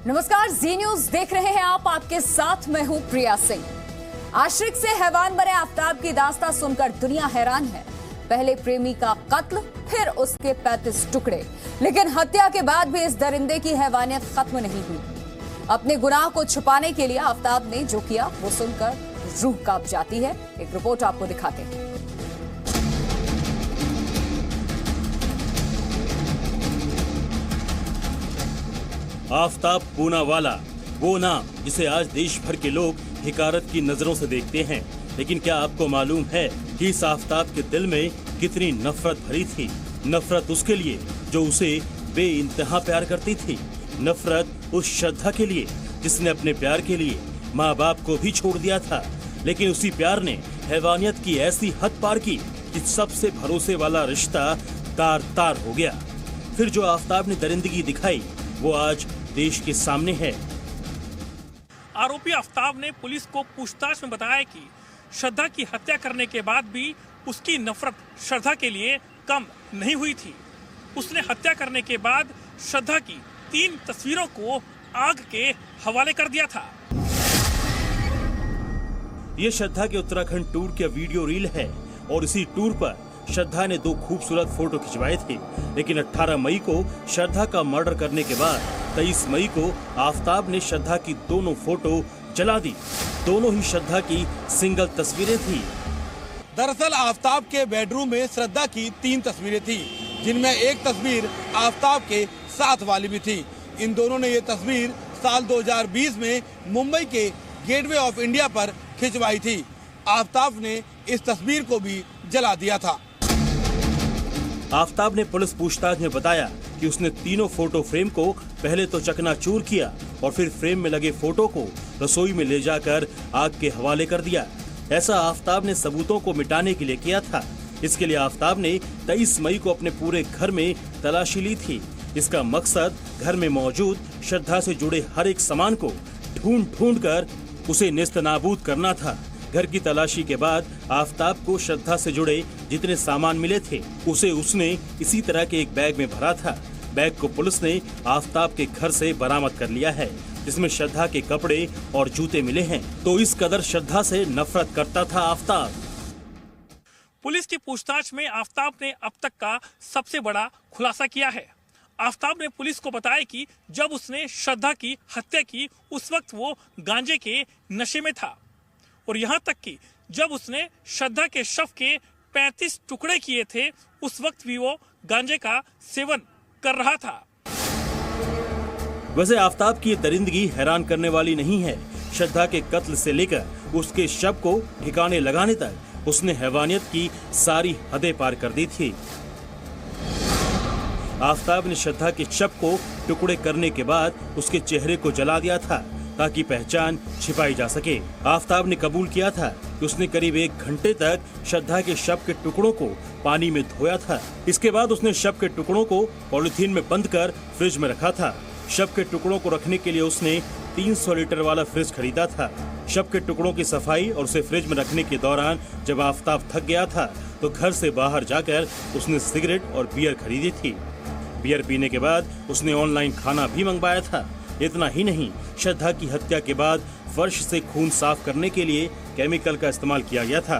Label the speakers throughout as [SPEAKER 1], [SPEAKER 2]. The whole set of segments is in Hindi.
[SPEAKER 1] नमस्कार, जी न्यूज देख रहे हैं आप। आपके साथ मैं हूं प्रिया सिंह। आशिक से हैवान बने आफ्ताब की दास्तां सुनकर दुनिया हैरान है। पहले प्रेमी का कत्ल, फिर उसके 35 टुकड़े, लेकिन हत्या के बाद भी इस दरिंदे की हैवानियत खत्म नहीं हुई। अपने गुनाह को छुपाने के लिए आफ्ताब ने जो किया वो सुनकर रूह कांप जाती है। एक रिपोर्ट आपको दिखाते हैं।
[SPEAKER 2] आफ्ताब पूनावाला, वो नाम जिसे आज देश भर के लोग हिकारत की नजरों से देखते हैं। लेकिन क्या आपको मालूम है कि इस आफ्ताब के दिल में कितनी नफरत भरी थी? नफरत उसके लिए जो उसे बेइंतहा प्यार करती थी। नफरत उस श्रद्धा के लिए जिसने अपने प्यार के लिए माँ बाप को भी छोड़ दिया था। लेकिन उसी प्यार ने हैवानियत की ऐसी हद पार की कि सबसे भरोसे वाला रिश्ता तार तार हो गया। फिर जो आफ्ताब ने दरिंदगी दिखाई वो आज देश के सामने है।
[SPEAKER 3] आरोपी आफ्ताब ने पुलिस को पूछताछ में बताया कि श्रद्धा की हत्या करने के बाद भी उसकी नफरत श्रद्धा के लिए कम नहीं हुई थी। उसने हत्या करने के बाद श्रद्धा की 3 तस्वीरों को आग के हवाले कर दिया था।
[SPEAKER 2] ये श्रद्धा के उत्तराखंड टूर का वीडियो रील है और इसी टूर पर श्रद्धा ने 2 खूबसूरत फोटो खिंचवाए थे। लेकिन 18 मई को श्रद्धा का मर्डर करने के बाद 23 मई को आफ्ताब ने श्रद्धा की दोनों फोटो जला दी। दोनों ही श्रद्धा की सिंगल तस्वीरें थी।
[SPEAKER 4] दरअसल आफ्ताब के बेडरूम में श्रद्धा की 3 तस्वीरें थी, जिनमें एक तस्वीर आफ्ताब के साथ वाली भी थी। इन दोनों ने ये तस्वीर साल 2020 में मुंबई के गेटवे ऑफ इंडिया पर खिंचवाई थी। आफ्ताब ने इस तस्वीर को भी जला दिया था।
[SPEAKER 2] आफ्ताब ने पुलिस पूछताछ में बताया कि उसने तीनों फोटो फ्रेम को पहले तो चकनाचूर किया और फिर फ्रेम में लगे फोटो को रसोई में ले जाकर आग के हवाले कर दिया। ऐसा आफ्ताब ने सबूतों को मिटाने के लिए किया था। इसके लिए आफ्ताब ने 23 मई को अपने पूरे घर में तलाशी ली थी। इसका मकसद घर में मौजूद श्रद्धा से जुड़े हर एक सामान को ढूंढ कर उसे नेस्तनाबूद करना था। घर की तलाशी के बाद आफ्ताब को श्रद्धा से जुड़े जितने सामान मिले थे उसने इसी तरह के एक बैग में भरा था। बैग को पुलिस ने आफ्ताब के घर से बरामद कर लिया है, जिसमें श्रद्धा के कपड़े और जूते मिले हैं। तो इस कदर श्रद्धा से नफरत करता था आफ्ताब।
[SPEAKER 3] पुलिस की पूछताछ में आफ्ताब ने अब तक का सबसे बड़ा खुलासा किया है। आफ्ताब ने पुलिस को बताया कि जब उसने श्रद्धा की हत्या की उस वक्त वो गांजे के नशे में था और यहाँ तक कि जब उसने श्रद्धा के शव के 35 टुकड़े किए थे उस वक्त भी वो गांजे का सेवन कर रहा था।
[SPEAKER 2] वैसे आफ्ताब की ये दरिंदगी हैरान करने वाली नहीं है। श्रद्धा के कत्ल से लेकर उसके शव को ठिकाने लगाने तक उसने हैवानियत की सारी हदें पार कर दी थी। आफ्ताब ने श्रद्धा के शव को टुकड़े करने के बाद उसके चेहरे को जला दिया था ताकि पहचान छिपाई जा सके। आफ्ताब ने कबूल किया था कि उसने करीब 1 घंटे तक श्रद्धा के शव के टुकड़ों को पानी में धोया था। इसके बाद उसने शव के टुकड़ों को पॉलिथीन में बंद कर फ्रिज में रखा था। शव के टुकड़ों को रखने के लिए उसने 300 लीटर वाला फ्रिज खरीदा था। शव के टुकड़ों की सफाई और उसे फ्रिज में रखने के दौरान जब आफ्ताब थक गया था तो घर से बाहर जाकर उसने सिगरेट और बियर खरीदी थी। बियर पीने के बाद उसने ऑनलाइन खाना भी मंगवाया था। इतना ही नहीं, श्रद्धा की हत्या के बाद फर्श से खून साफ करने के लिए केमिकल का इस्तेमाल किया गया था।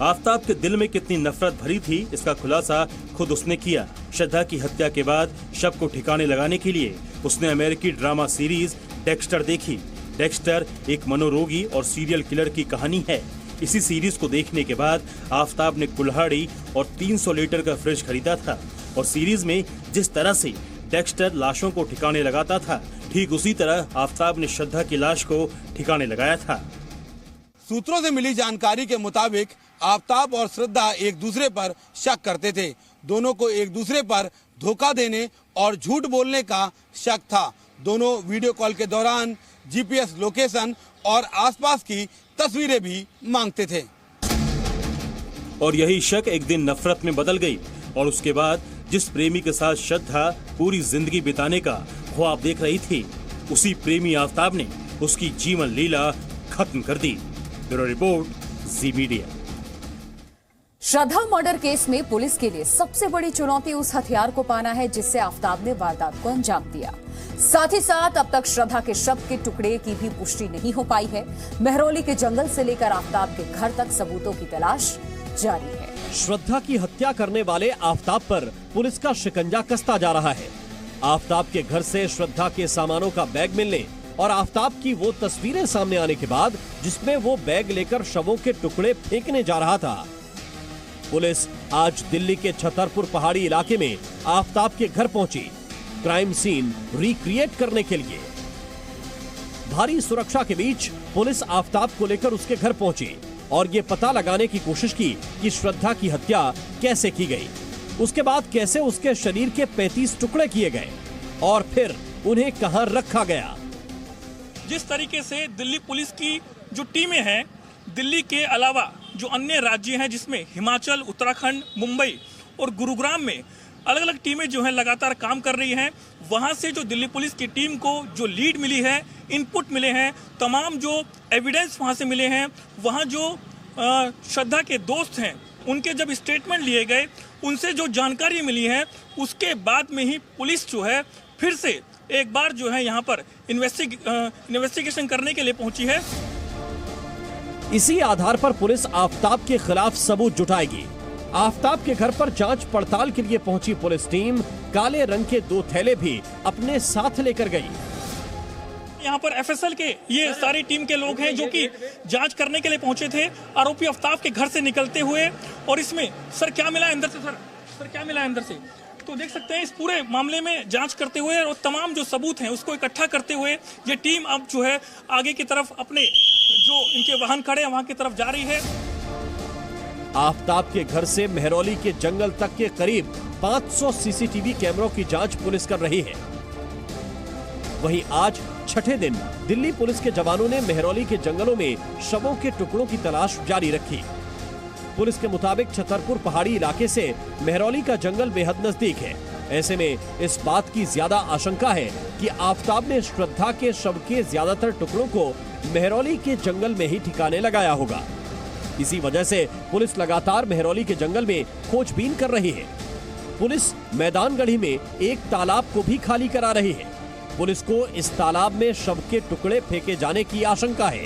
[SPEAKER 2] आफ्ताब के दिल में कितनी नफरत भरी थी इसका खुलासा खुद उसने किया। श्रद्धा की हत्या के बाद शव को ठिकाने लगाने के लिए उसने अमेरिकी ड्रामा सीरीज डेक्स्टर देखी। डेक्स्टर एक मनोरोगी और सीरियल किलर की कहानी है। इसी सीरीज को देखने के बाद आफ्ताब ने कुल्हाड़ी और 300 लीटर का फ्रिज खरीदा था और सीरीज में जिस तरह से डेक्स्टर लाशों को ठिकाने लगाता था ठीक उसी तरह आफ्ताब ने श्रद्धा की लाश को ठिकाने लगाया था।
[SPEAKER 4] सूत्रों से मिली जानकारी के मुताबिक आफ्ताब और श्रद्धा एक दूसरे पर शक करते थे। दोनों को एक दूसरे पर धोखा देने और झूठ बोलने का शक था। दोनों वीडियो कॉल के दौरान जीपीएस लोकेशन और आसपास की तस्वीरें भी मांगते थे।
[SPEAKER 2] और यही शक एक दिन नफरत में बदल गई और उसके बाद जिस प्रेमी के साथ श्रद्धा पूरी जिंदगी बिताने का ख्वाब देख रही थी उसी प्रेमी आफ्ताब ने उसकी जीवन लीला खत्म कर दी। ब्यूरो रिपोर्ट, जी मीडिया।
[SPEAKER 1] श्रद्धा मर्डर केस में पुलिस के लिए सबसे बड़ी चुनौती उस हथियार को पाना है जिससे आफ्ताब ने वारदात को अंजाम दिया। साथ ही साथ अब तक श्रद्धा के शव के टुकड़े की भी पुष्टि नहीं हो पाई है। महरौली के जंगल से लेकर आफताब के घर तक सबूतों की तलाश जारी है।
[SPEAKER 5] श्रद्धा की हत्या करने वाले आफताब पर पुलिस का शिकंजा कसता जा रहा है। आफताब के घर से श्रद्धा के सामानों का बैग मिलने और आफताब की वो तस्वीरें सामने आने के बाद जिसमें वो बैग लेकर शवों के टुकड़े फेंकने जा रहा था। पुलिस आज दिल्ली के छतरपुर पहाड़ी इलाके में आफताब के घर पहुंची, क्राइम सीन रिक्रिएट करने के लिए। भारी सुरक्षा के बीच पुलिस आफताब को लेकर उसके घर पहुंची और ये पता लगाने की कोशिश की कि श्रद्धा की हत्या कैसे की गई, उसके बाद कैसे उसके शरीर के 35 टुकड़े किए गए और फिर उन्हें कहां रखा गया।
[SPEAKER 3] जिस तरीके से दिल्ली पुलिस की जो टीमें हैं, दिल्ली के अलावा जो अन्य राज्य हैं जिसमें हिमाचल, उत्तराखंड, मुंबई और गुरुग्राम में अलग अलग टीमें जो हैं लगातार काम कर रही हैं, वहां से जो दिल्ली पुलिस की टीम को जो लीड मिली है, इनपुट मिले हैं, तमाम जो एविडेंस वहां से मिले हैं, वहां जो श्रद्धा के दोस्त हैं उनके जब स्टेटमेंट लिए गए, उनसे जो जानकारी मिली है, उसके बाद में ही पुलिस जो है फिर से एक बार जो है यहाँ पर इन्वेस्टिगेशन करने के लिए पहुंची है।
[SPEAKER 5] इसी आधार पर पुलिस आफताब के खिलाफ सबूत जुटाएगी। आफताब के घर पर जांच पड़ताल के लिए पहुंची पुलिस टीम काले रंग के 2 थैले भी अपने साथ लेकर गई।
[SPEAKER 3] यहाँ पर एफएसएल के ये सारी टीम के लोग हैं जो कि जांच करने के लिए पहुंचे थे आरोपी आफताब के घर से निकलते हुए। और इसमें सर क्या मिला अंदर से, सर क्या मिला अंदर से, तो देख सकते हैं इस पूरे मामले में जांच करते हुए और तमाम जो सबूत हैं उसको इकट्ठा करते हुए ये टीम अब जो है आगे की तरफ अपने जो इनके वाहन खड़े हैं वहां की तरफ जा रही है।
[SPEAKER 5] आफताब के घर से महरौली के जंगल तक के करीब 500 सीसीटीवी कैमरों की जांच पुलिस कर रही है। वहीं आज छठे दिन दिल्ली पुलिस के जवानों ने महरौली के जंगलों में शवों के टुकड़ों की तलाश जारी रखी। पुलिस के मुताबिक छतरपुर पहाड़ी इलाके से महरौली का जंगल बेहद नजदीक है। ऐसे में इस बात की ज्यादा आशंका है कि आफताब ने श्रद्धा के शव के ज्यादातर टुकड़ों को महरौली के जंगल में ही ठिकाने लगाया होगा। इसी वजह से पुलिस लगातार महरौली के जंगल में खोजबीन कर रही है। पुलिस मैदानगढ़ी में एक तालाब को भी खाली करा रही है। पुलिस को इस तालाब में शव के टुकड़े फेंके जाने की आशंका है।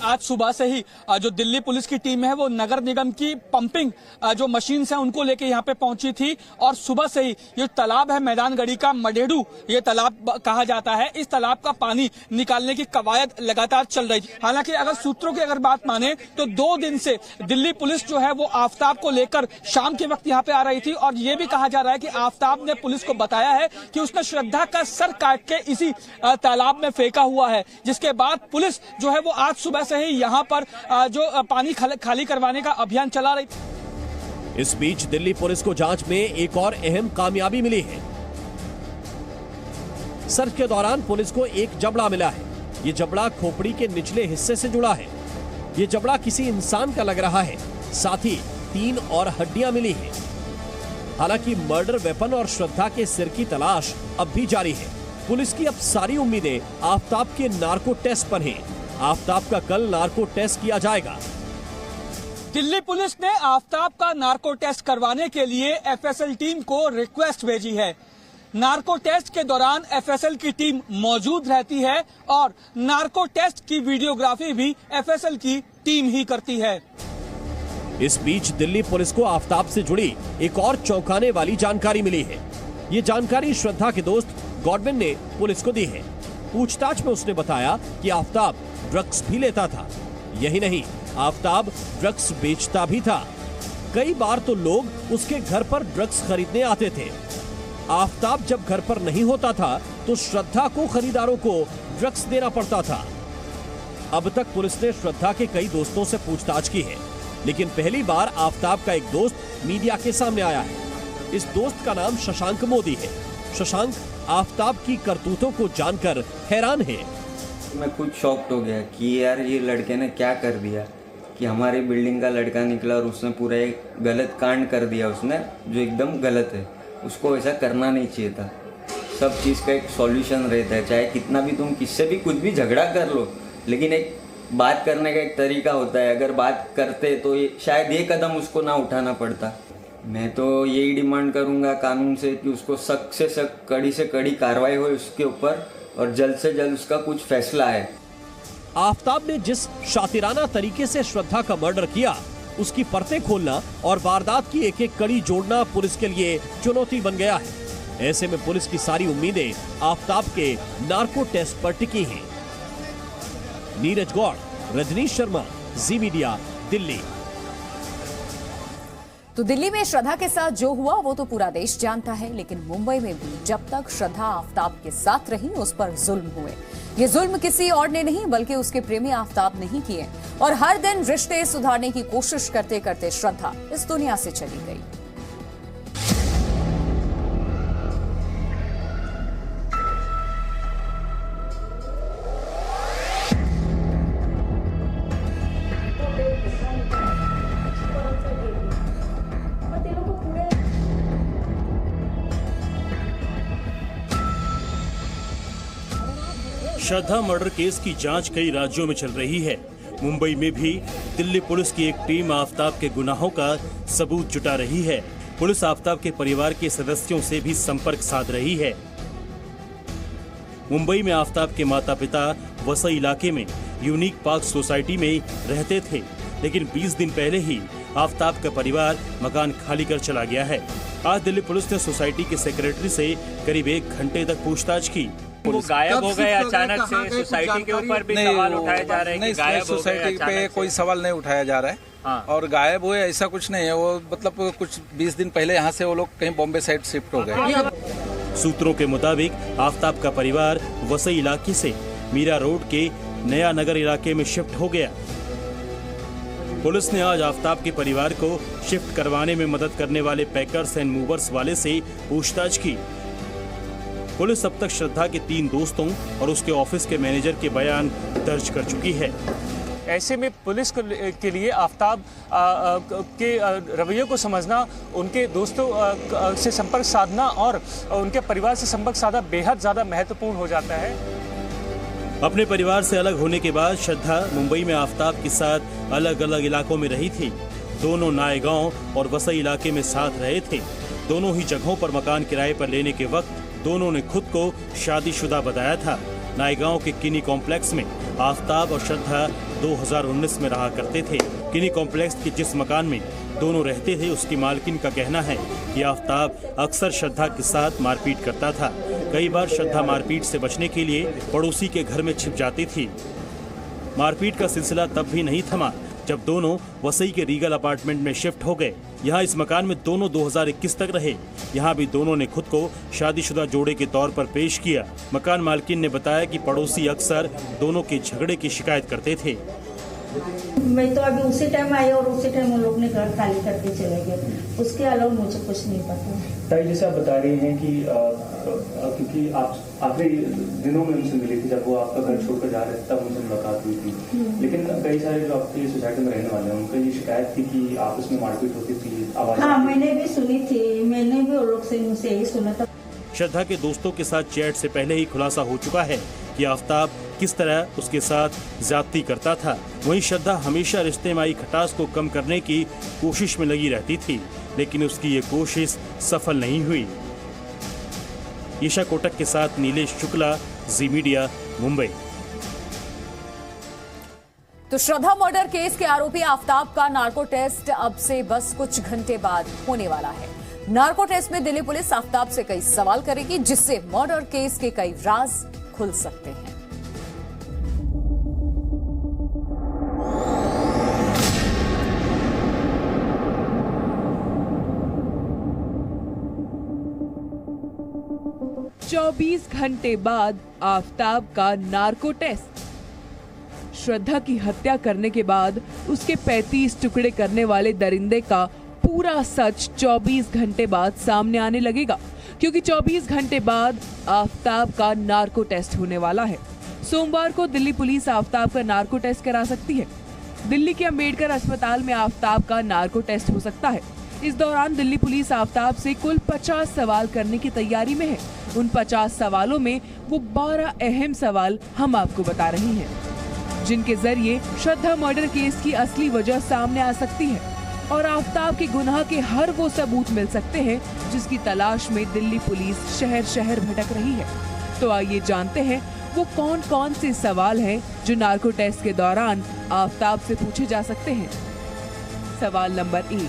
[SPEAKER 6] आज सुबह से ही जो दिल्ली पुलिस की टीम है वो नगर निगम की पंपिंग जो मशीन्स हैं उनको लेके यहाँ पे पहुंची थी और सुबह से ही ये तालाब है मैदानगढ़ी का मडेडू ये तालाब कहा जाता है, इस तालाब का पानी निकालने की कवायद लगातार चल रही थी। हालांकि अगर सूत्रों की अगर बात माने तो 2 दिन से दिल्ली पुलिस जो है वो आफताब को लेकर शाम के वक्त यहाँ पे आ रही थी और ये भी कहा जा रहा है कि आफताब ने पुलिस को बताया है कि उसने श्रद्धा का सर काट के इसी तालाब में फेंका हुआ है, जिसके बाद पुलिस जो है वो आज सुबह से ही यहाँ पर जो पानी खाली करवाने का अभियान चला रही थी।
[SPEAKER 5] इस बीच दिल्ली पुलिस को जांच में एक और अहम कामयाबी मिली है। सर्च के दौरान पुलिस को एक जबड़ा मिला है। ये जबड़ा खोपड़ी के निचले हिस्से से जुड़ा है। ये जबड़ा किसी इंसान का लग रहा है। साथ ही 3 और हड्डियां मिली हैं। हालांकि मर्डर वेपन और श्रद्धा के सिर की तलाश अब भी जारी है। पुलिस की अब सारी उम्मीदें आफताब के नार्को टेस्ट पर हैं। आफताब का कल नार्को टेस्ट किया जाएगा।
[SPEAKER 6] दिल्ली पुलिस ने आफताब का नार्को टेस्ट करवाने के लिए एफएसएल टीम को रिक्वेस्ट भेजी है। नार्को टेस्ट के दौरान एफएसएल की टीम मौजूद रहती है और नार्को टेस्ट की वीडियोग्राफी भी एफएसएल की टीम ही करती है।
[SPEAKER 5] इस बीच दिल्ली पुलिस को आफताब से जुड़ी एक और चौंकाने वाली जानकारी मिली है। ये जानकारी श्रद्धा के दोस्त गॉडविन ने पुलिस को दी है। पूछताछ में उसने बताया कि आफताब ड्रग्स भी लेता था। यही नहीं, आफताब ड्रग्स बेचता भी था। कई बार तो लोग उसके घर पर ड्रग्स खरीदने आते थे। आफताब जब घर पर नहीं होता था तो श्रद्धा को खरीदारों को ड्रग्स देना पड़ता था। अब तक पुलिस ने श्रद्धा के कई दोस्तों से पूछताछ की है, लेकिन पहली बार आफताब का एक दोस्त मीडिया के सामने आया है। इस दोस्त का नाम शशांक मोदी है। शशांक आफताब की करतूतों को जानकर हैरान है।
[SPEAKER 7] मैं खुद शॉक्ड हो गया कि यार ये लड़के ने क्या कर दिया कि हमारी बिल्डिंग का लड़का निकला और उसने पूरा एक गलत कांड कर दिया उसने, जो एकदम गलत है। उसको ऐसा करना नहीं चाहिए था। सब चीज़ का एक सॉल्यूशन रहता है, चाहे कितना भी तुम किससे भी कुछ भी झगड़ा कर लो, लेकिन एक बात करने का एक तरीका होता है। अगर बात करते तो शायद ये कदम उसको ना उठाना पड़ता। मैं तो यही डिमांड करूंगा कानून से कि उसको सख्त से सख्त, कड़ी से कड़ी कार्रवाई हो उसके ऊपर और जल्द से जल्द उसका कुछ फैसला है।
[SPEAKER 5] आफताब ने जिस शातिराना तरीके से श्रद्धा का मर्डर किया, उसकी परतें खोलना और वारदात की एक एक कड़ी जोड़ना पुलिस के लिए चुनौती बन गया है। ऐसे में पुलिस की सारी उम्मीदें आफताब के नार्को टेस्ट पर टिकी हैं। नीरज गौड़, रजनीश शर्मा, जी मीडिया, दिल्ली।
[SPEAKER 1] तो दिल्ली में श्रद्धा के साथ जो हुआ वो तो पूरा देश जानता है, लेकिन मुंबई में भी जब तक श्रद्धा आफताब के साथ रही उस पर जुल्म हुए। ये जुल्म किसी और ने नहीं बल्कि उसके प्रेमी आफताब ने ही किए, और हर दिन रिश्ते सुधारने की कोशिश करते करते श्रद्धा इस दुनिया से चली गई।
[SPEAKER 2] श्रद्धा मर्डर केस की जांच कई राज्यों में चल रही है। मुंबई में भी दिल्ली पुलिस की एक टीम आफताब के गुनाहों का सबूत जुटा रही है। पुलिस आफताब के परिवार के सदस्यों से भी संपर्क साध रही है। मुंबई में आफताब के माता पिता वसई इलाके में यूनिक पार्क सोसाइटी में रहते थे, लेकिन 20 दिन पहले ही आफताब का परिवार मकान खाली कर चला गया है। आज दिल्ली पुलिस ने सोसाइटी के सेक्रेटरी से करीब 1 घंटे तक पूछताछ की।
[SPEAKER 8] वो गायब हो गए अचानक से, सोसाइटी के ऊपर भी सवाल उठाए जा रहे हैं कि गायब हो गए।
[SPEAKER 9] सोसाइटी पे कोई सवाल नहीं उठाया जा रहा है। हाँ। और गायब हुए ऐसा कुछ नहीं है। वो मतलब कुछ 20 दिन पहले यहाँ से वो लोग कहीं बॉम्बे साइड शिफ्ट हो गए।
[SPEAKER 2] सूत्रों के मुताबिक आफताब का परिवार वसई इलाके से मीरा रोड के नया नगर इलाके में शिफ्ट हो गया। पुलिस ने आज आफताब के परिवार को शिफ्ट करवाने में मदद करने वाले पैकर्स एंड मूवर्स वाले से पूछताछ की। पुलिस अब तक श्रद्धा के 3 दोस्तों और उसके ऑफिस के मैनेजर के बयान दर्ज कर चुकी है।
[SPEAKER 8] ऐसे में पुलिस के लिए आफताब के रवैये को समझना, उनके दोस्तों से संपर्क साधना और उनके परिवार से संपर्क साधना बेहद ज्यादा महत्वपूर्ण हो जाता है।
[SPEAKER 2] अपने परिवार से अलग होने के बाद श्रद्धा मुंबई में आफताब के साथ अलग अलग इलाकों में रही थी। दोनों नायगांव और वसई इलाके में साथ रहे थे। दोनों ही जगहों पर मकान किराए पर लेने के वक्त दोनों ने खुद को शादीशुदा बताया था। नायगांव के किनी कॉम्प्लेक्स में आफताब और श्रद्धा 2019 में रहा करते थे। किनी कॉम्प्लेक्स के जिस मकान में दोनों रहते थे उसकी मालकिन का कहना है कि आफताब अक्सर श्रद्धा के साथ मारपीट करता था। कई बार श्रद्धा मारपीट से बचने के लिए पड़ोसी के घर में छिप जाती थी। मारपीट का सिलसिला तब भी नहीं थमा जब दोनों वसई के रीगल अपार्टमेंट में शिफ्ट हो गए। यहाँ इस मकान में दोनों 2021 तक रहे। यहाँ भी दोनों ने खुद को शादीशुदा जोड़े के तौर पर पेश किया। मकान मालकिन ने बताया कि पड़ोसी अक्सर दोनों के झगड़े की शिकायत करते थे।
[SPEAKER 10] मैं तो अभी उसी टाइम आई और उसी टाइम उन लोग ने घर खाली करके चले गए। उसके अलावा मुझे कुछ नहीं पता।
[SPEAKER 11] ताई, जैसे आप बता रही हैं कि क्योंकि आप आखिरी दिनों में उनसे मिली थी जब वो आपका घर छोड़कर जा रहे थे, तब उनसे मुलाकात हुई थी। लेकिन कई सारे जो आपकी सोसाइटी में रहने वाले हैं उनका ये शिकायत थी कि आपस में मारपीट होती थी, आवाज। हाँ, मैंने भी सुनी थी। मैंने भी उन लोग से मुझसे यही सुना था।
[SPEAKER 2] श्रद्धा के दोस्तों के साथ चैट से पहले ही खुलासा हो चुका है कि आफताब किस तरह उसके साथ ज्यादती करता था। वहीं श्रद्धा हमेशा रिश्ते में आई खटास को कम करने की कोशिश में लगी रहती थी, लेकिन उसकी ये कोशिश सफल नहीं हुई। ईशा कोटक के साथ नीलेश शुक्ला, जी मीडिया, मुंबई।
[SPEAKER 1] तो श्रद्धा मर्डर केस के आरोपी आफताब का नार्को टेस्ट अब से बस कुछ घंटे बाद होने वाला है। नार्को टेस्ट में दिल्ली पुलिस आफताब से कई सवाल करेगी, जिससे मर्डर केस के कई राज खुल सकते हैं।
[SPEAKER 12] चौबीस घंटे बाद आफताब का नार्को टेस्ट। श्रद्धा की हत्या करने के बाद उसके 35 टुकड़े करने वाले दरिंदे का पूरा सच 24 घंटे बाद सामने आने लगेगा, क्योंकि 24 घंटे बाद आफताब का नार्को टेस्ट होने वाला है। सोमवार को दिल्ली पुलिस आफताब का नार्को टेस्ट करा सकती है। दिल्ली के अंबेडकर अस्पताल में आफताब का नार्को टेस्ट हो सकता है। इस दौरान दिल्ली पुलिस आफताब से कुल 50 सवाल करने की तैयारी में है। उन 50 सवालों में वो 12 अहम सवाल हम आपको बता रही हैं, जिनके जरिए श्रद्धा मर्डर केस की असली वजह सामने आ सकती है। और आफताब के गुनाह के हर वो सबूत मिल सकते हैं जिसकी तलाश में दिल्ली पुलिस शहर शहर भटक रही है। तो आइए जानते हैं वो कौन कौन से सवाल हैं जो नार्को टेस्ट के दौरान आफताब से पूछे जा सकते हैं। सवाल नंबर 1,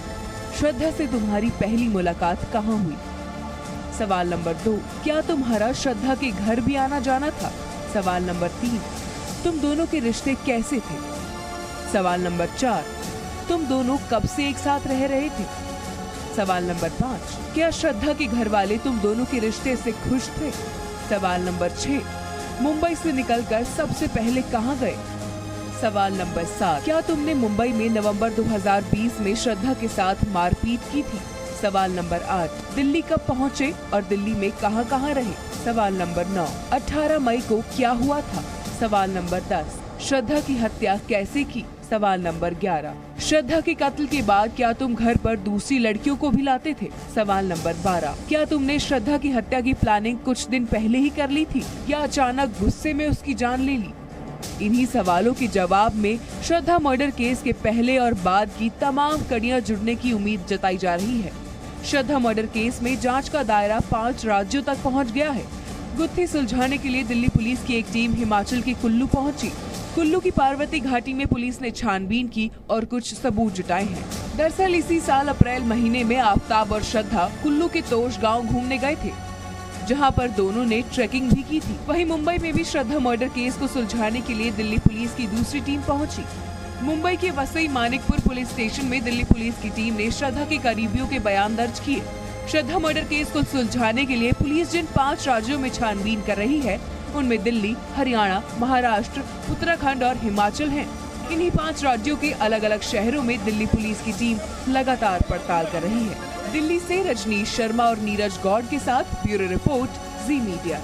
[SPEAKER 12] श्रद्धा से तुम्हारी पहली मुलाकात कहाँ हुई? सवाल नंबर 2, क्या तुम्हारा श्रद्धा के घर भी आना जाना था? सवाल नंबर 3, तुम दोनों के रिश्ते कैसे थे? सवाल नंबर 4, तुम दोनों कब से एक साथ रह रहे थे? सवाल नंबर 5, क्या श्रद्धा के घर वाले तुम दोनों के रिश्ते से खुश थे? सवाल नंबर 6, मुंबई से निकलकर सबसे पहले कहाँ गए? सवाल नंबर 7, क्या तुमने मुंबई में नवंबर 2020 में श्रद्धा के साथ मारपीट की थी? सवाल नंबर 8, दिल्ली कब पहुँचे और दिल्ली में कहाँ कहाँ रहे? सवाल नंबर 9, 18 मई को क्या हुआ था? सवाल नंबर 10, श्रद्धा की हत्या कैसे की? सवाल नंबर 11, श्रद्धा के कत्ल के बाद क्या तुम घर पर दूसरी लड़कियों को भी लाते थे? सवाल नंबर 12, क्या तुमने श्रद्धा की हत्या की प्लानिंग कुछ दिन पहले ही कर ली थी या अचानक गुस्से में उसकी जान ले ली? इन्हीं सवालों के जवाब में श्रद्धा मर्डर केस के पहले और बाद की तमाम कड़ियां जुड़ने की उम्मीद जताई जा रही है। श्रद्धा मर्डर केस में जांच का दायरा 5 राज्यों तक पहुंच गया है। गुत्थी सुलझाने के लिए दिल्ली पुलिस की एक टीम हिमाचल के कुल्लू पहुंची। कुल्लू की पार्वती घाटी में पुलिस ने छानबीन की और कुछ सबूत जुटाए हैं। दरअसल इसी साल अप्रैल महीने में आफताब और श्रद्धा कुल्लू के तोश गांव घूमने गए थे, जहां पर दोनों ने ट्रैकिंग भी की थी। वहीं मुंबई में भी श्रद्धा मर्डर केस को सुलझाने के लिए दिल्ली पुलिस की दूसरी टीम पहुंची। मुंबई के वसई मानिकपुर पुलिस स्टेशन में दिल्ली पुलिस की टीम ने श्रद्धा के करीबियों के बयान दर्ज किए। श्रद्धा मर्डर केस को सुलझाने के लिए पुलिस जिन 5 राज्यों में छानबीन कर रही है उनमें दिल्ली, हरियाणा, महाराष्ट्र, उत्तराखंड और हिमाचल हैं। इन्हीं 5 राज्यों के अलग अलग शहरों में दिल्ली पुलिस की टीम लगातार पड़ताल कर रही है। दिल्ली से रजनीश शर्मा और नीरज गौड़ के साथ ब्यूरो रिपोर्ट, जी मीडिया।